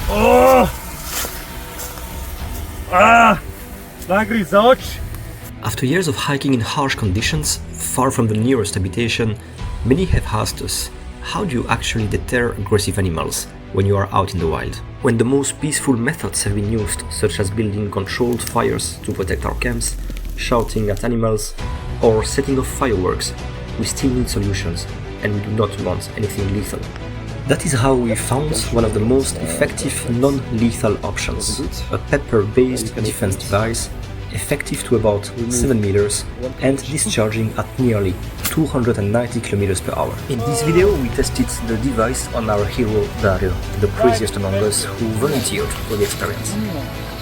Oh! Nagriz za oči! After years of hiking in harsh conditions, far from the nearest habitation, many have asked us, how do you actually deter aggressive animals when you are out in the wild? When the most peaceful methods have been used, such as building controlled fires to protect our camps, shouting at animals, or setting off fireworks, we still need solutions, and we do not want anything lethal. That is how we found one of the most effective non-lethal options, a pepper-based defense device, effective to about 7 meters and discharging at nearly 290 kilometers per hour. In this video we tested the device on our hero Dario, the craziest among us who volunteered for the experience.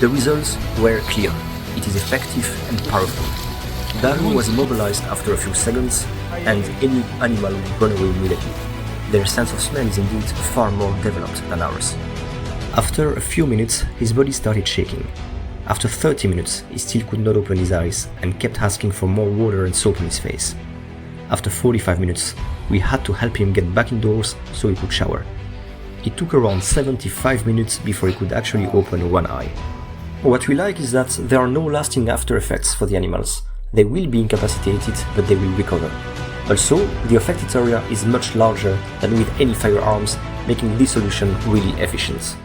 The results were clear. It is effective and powerful. Dario was immobilized after a few seconds, and any animal would run away immediately. Their sense of smell is indeed far more developed than ours. After a few minutes, his body started shaking. After 30 minutes, he still could not open his eyes and kept asking for more water and soap on his face. After 45 minutes, we had to help him get back indoors so he could shower. It took around 75 minutes before he could actually open one eye. What we like is that there are no lasting after effects for the animals. They will be incapacitated, but they will recover. Also, the affected area is much larger than with any firearms, making this solution really efficient.